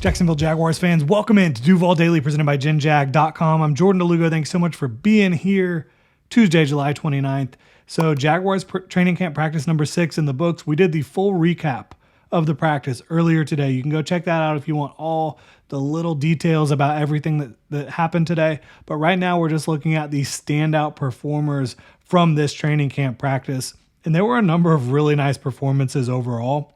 Jacksonville Jaguars fans, welcome in to Duval Daily presented by GenJag.com. I'm Jordan DeLugo. Thanks so much for being here. Tuesday, July 29th. So Jaguars training camp practice number 6 in the books. We did the full recap of the practice earlier today. You can go check that out if you want all the little details about everything that happened today. But right now we're just looking at the standout performers from this training camp practice. And there were a number of really nice performances overall.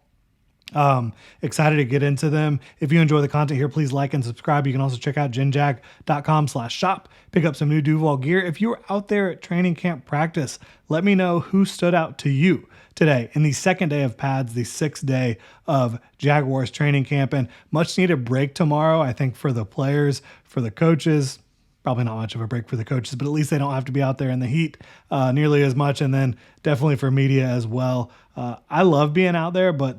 Excited to get into them. If you enjoy the content here, please like and subscribe. You can also check out genjag.com/shop. Pick up some new Duval gear. If you were out there at training camp practice, let me know who stood out to you today in the second day of pads, the 6th day of Jaguars training camp, and much needed break tomorrow. I think for the players, for the coaches, probably not much of a break for the coaches, but at least they don't have to be out there in the heat nearly as much. And then definitely for media as well. I love being out there, but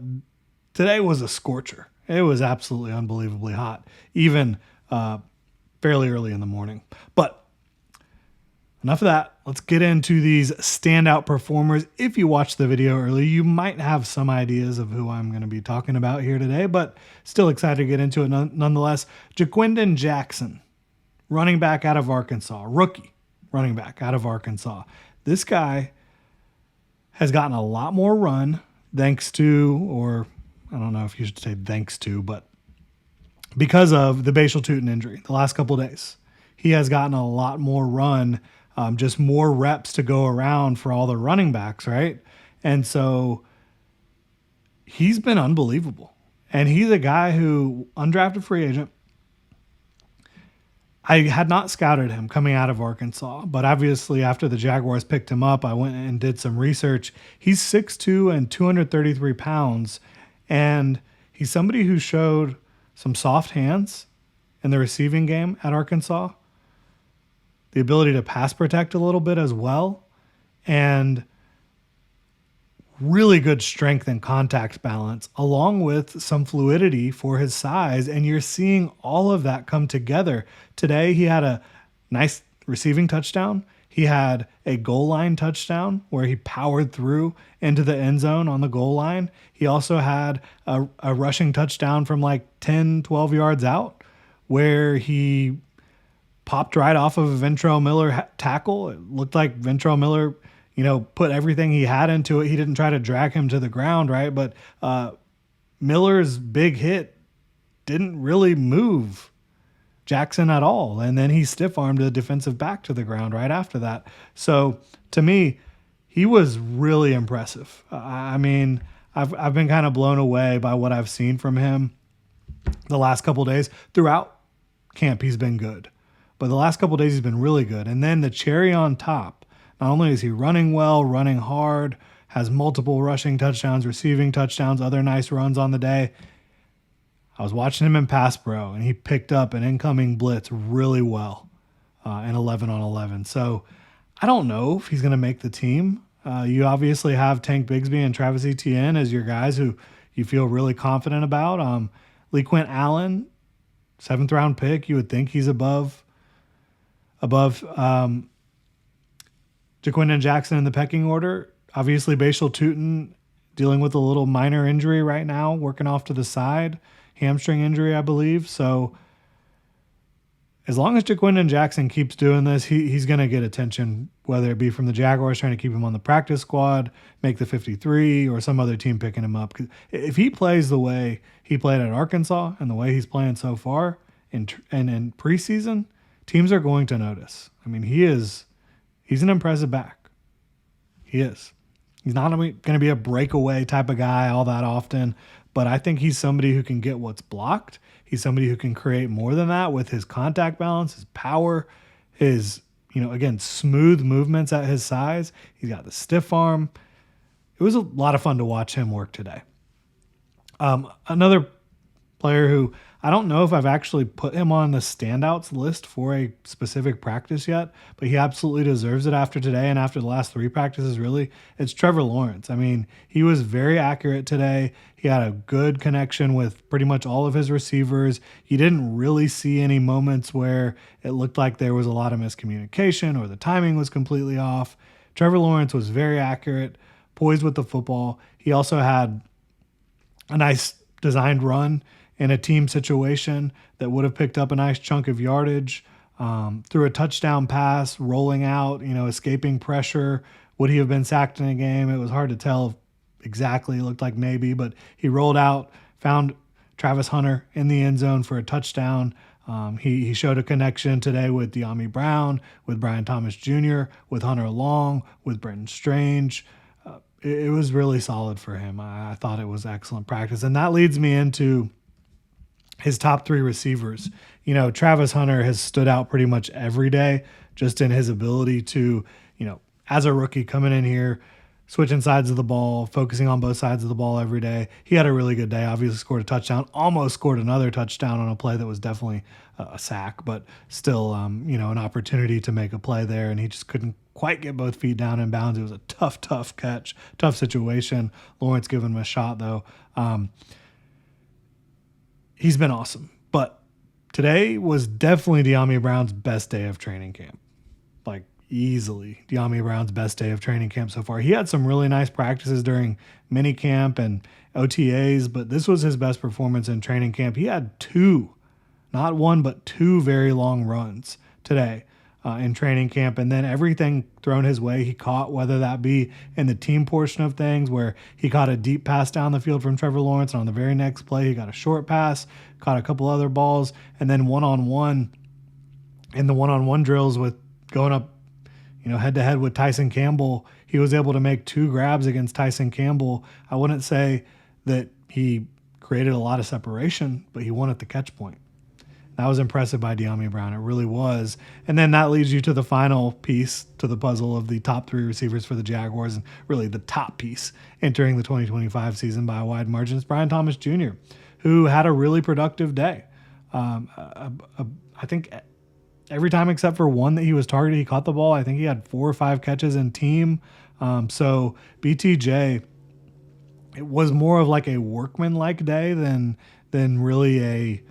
today was a scorcher. It was absolutely unbelievably hot, even fairly early in the morning. But enough of that. Let's get into these standout performers. If you watched the video earlier, you might have some ideas of who I'm going to be talking about here today, but still excited to get into it nonetheless. Jaquindon Jackson, running back out of Arkansas, rookie running back out of Arkansas. This guy has gotten a lot more run thanks to, or I don't know if you should say thanks to, but because of the Bashal Tutin injury the last couple of days, he has gotten a lot more run, just more reps to go around for all the running backs, right? And so he's been unbelievable. And he's a guy who, undrafted free agent, I had not scouted him coming out of Arkansas, but obviously after the Jaguars picked him up, I went and did some research. He's 6'2" and 233 pounds. And he's somebody who showed some soft hands in the receiving game at Arkansas, the ability to pass protect a little bit as well, and really good strength and contact balance, along with some fluidity for his size. And you're seeing all of that come together. Today, he had a nice receiving touchdown. He had a goal line touchdown where he powered through into the end zone on the goal line. He also had a rushing touchdown from like 10, 12 yards out where he popped right off of a Ventrell Miller tackle. It looked like Ventrell Miller, put everything he had into it. He didn't try to drag him to the ground, right? But Miller's big hit didn't really move Jackson at all. And then he stiff-armed a defensive back to the ground right after that. So to me, he was really impressive. I mean, I've been kind of blown away by what I've seen from him the last couple of days. Throughout camp, he's been good. But the last couple of days, he's been really good. And then the cherry on top, not only is he running well, running hard, has multiple rushing touchdowns, receiving touchdowns, other nice runs on the day. I was watching him in pass pro, and he picked up an incoming blitz really well in 11 on 11. So I don't know if he's going to make the team. You obviously have Tank Bigsby and Travis Etienne as your guys who you feel really confident about. LeQuint Allen, 7th round pick. You would think he's above Jaquindon Jackson in the pecking order. Obviously, Bashal Tutin dealing with a little minor injury right now, working off to the side. Hamstring injury, I believe. So as long as Jaquindon Jackson keeps doing this, he's going to get attention, whether it be from the Jaguars trying to keep him on the practice squad, make the 53, or some other team picking him up. 'Cause if he plays the way he played at Arkansas and the way he's playing so far in preseason, teams are going to notice. I mean, he's an impressive back. He is. He's not going to be a breakaway type of guy all that often, but I think he's somebody who can get what's blocked. He's somebody who can create more than that with his contact balance, his power, his, again, smooth movements at his size. He's got the stiff arm. It was a lot of fun to watch him work today. Another player who I don't know if I've actually put him on the standouts list for a specific practice yet, but he absolutely deserves it after today and after the last 3 practices, really. It's Trevor Lawrence. I mean, he was very accurate today. He had a good connection with pretty much all of his receivers. You didn't really see any moments where it looked like there was a lot of miscommunication or the timing was completely off. Trevor Lawrence was very accurate, poised with the football. He also had a nice designed run in a team situation that would have picked up a nice chunk of yardage. Through a touchdown pass, rolling out, escaping pressure. Would he have been sacked in a game? It was hard to tell exactly. It looked like maybe, but he rolled out, found Travis Hunter in the end zone for a touchdown. He showed a connection today with De'Ami Brown, with Brian Thomas Jr., with Hunter Long, with Brenton Strange. It was really solid for him. I thought it was excellent practice. And that leads me into his top three receivers. Travis Hunter has stood out pretty much every day just in his ability to, as a rookie coming in here, switching sides of the ball, focusing on both sides of the ball every day. He had a really good day. Obviously scored a touchdown, almost scored another touchdown on a play that was definitely a sack, but still, an opportunity to make a play there. And he just couldn't quite get both feet down in bounds. It was a tough catch, tough situation. Lawrence giving him a shot though. He's been awesome, but today was definitely De'Ami Brown's best day of training camp. Like easily De'Ami Brown's best day of training camp so far. He had some really nice practices during mini camp and OTAs, but this was his best performance in training camp. He had not one, but two very long runs today in training camp, and then everything thrown his way he caught, whether that be in the team portion of things where he caught a deep pass down the field from Trevor Lawrence, and on the very next play he got a short pass, caught a couple other balls, and then one-on-one in the one-on-one drills with going up head-to-head with Tyson Campbell, he was able to make two grabs against Tyson Campbell. I wouldn't say that he created a lot of separation, but he won at the catch point. That was impressive by De'Ami Brown. It really was. And then that leads you to the final piece to the puzzle of the top three receivers for the Jaguars, and really the top piece entering the 2025 season by a wide margin is Brian Thomas Jr., who had a really productive day. I think every time except for one that he was targeted, he caught the ball. I think he had 4 or 5 catches in team. So BTJ, it was more of like a workman-like day than really a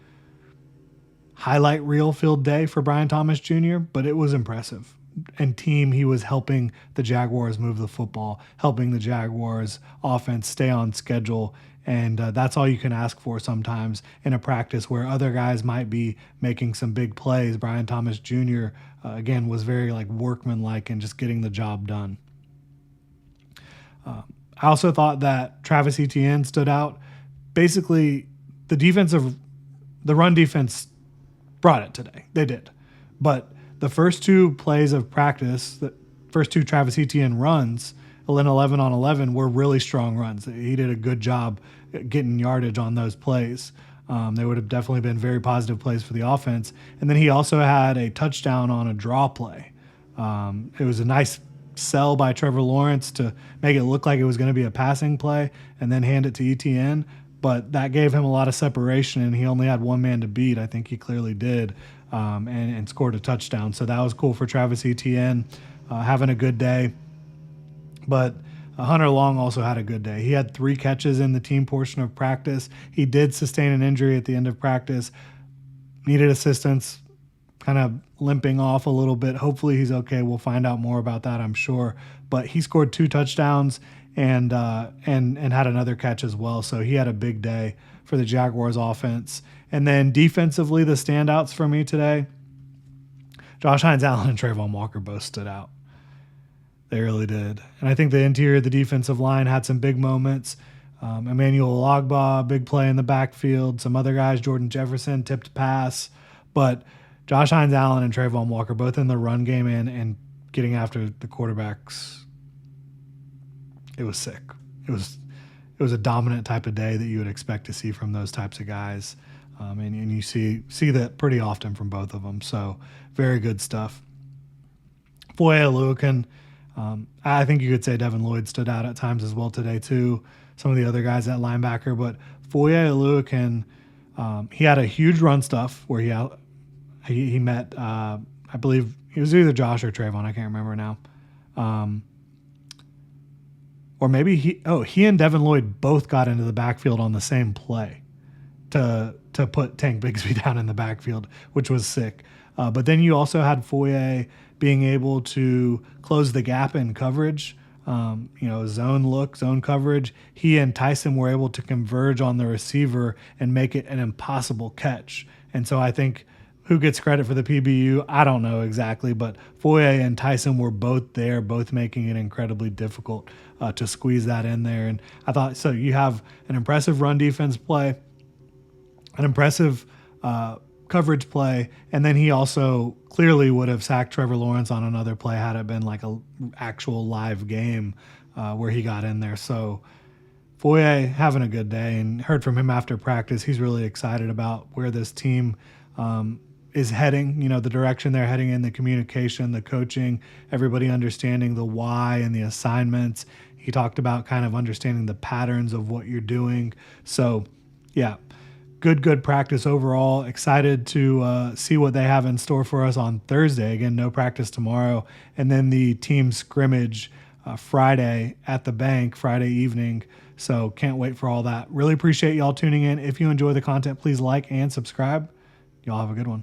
highlight reel filled day for Brian Thomas Jr., but it was impressive. And team, he was helping the Jaguars move the football, helping the Jaguars offense stay on schedule. And that's all you can ask for sometimes in a practice where other guys might be making some big plays. Brian Thomas Jr., again, was very workman-like and just getting the job done. I also thought that Travis Etienne stood out. Basically, the run defense brought it today. They did. But the first 2 plays of practice, the first 2 Travis Etienne runs, 11 on 11, were really strong runs. He did a good job getting yardage on those plays. They would have definitely been very positive plays for the offense. And then he also had a touchdown on a draw play. It was a nice sell by Trevor Lawrence to make it look like it was going to be a passing play and then hand it to Etienne. But that gave him a lot of separation, and he only had one man to beat. I think he clearly did, and scored a touchdown. So that was cool for Travis Etienne, having a good day. But Hunter Long also had a good day. He had 3 catches in the team portion of practice. He did sustain an injury at the end of practice, needed assistance, kind of limping off a little bit. Hopefully he's okay. We'll find out more about that, I'm sure. But he scored 2 touchdowns and had another catch as well. So he had a big day for the Jaguars offense. And then defensively, the standouts for me today, Josh Hines-Allen and Trayvon Walker both stood out. They really did. And I think the interior of the defensive line had some big moments. Emmanuel Ogbah, big play in the backfield. Some other guys, Jordan Jefferson, tipped pass. But Josh Hines-Allen and Trayvon Walker, both in the run game and getting after the quarterbacks, it was sick. It was a dominant type of day that you would expect to see from those types of guys. And you see that pretty often from both of them. So very good stuff. Foye Oluokun, I think you could say Devin Lloyd stood out at times as well today too. Some of the other guys at linebacker, but Foye Oluokun, he had a huge run stuff where he met, I believe it was either Josh or Trayvon. I can't remember now. Or maybe he and Devin Lloyd both got into the backfield on the same play to put Tank Bigsby down in the backfield, which was sick. But then you also had Foye being able to close the gap in coverage zone coverage. He and Tyson were able to converge on the receiver and make it an impossible catch. And so I think who gets credit for the PBU, I don't know exactly, but Foye and Tyson were both there, both making it incredibly difficult to squeeze that in there. And I thought, so you have an impressive run defense play, an impressive coverage play, and then he also clearly would have sacked Trevor Lawrence on another play had it been like an actual live game where he got in there. So Foye having a good day, and heard from him after practice. He's really excited about where this team is heading, the direction they're heading in, the communication, the coaching, everybody understanding the why and the assignments. He talked about kind of understanding the patterns of what you're doing. So, yeah, good practice overall. Excited to see what they have in store for us on Thursday. Again, no practice tomorrow. And then the team scrimmage Friday at the bank, Friday evening. So can't wait for all that. Really appreciate y'all tuning in. If you enjoy the content, please like and subscribe. Y'all have a good one.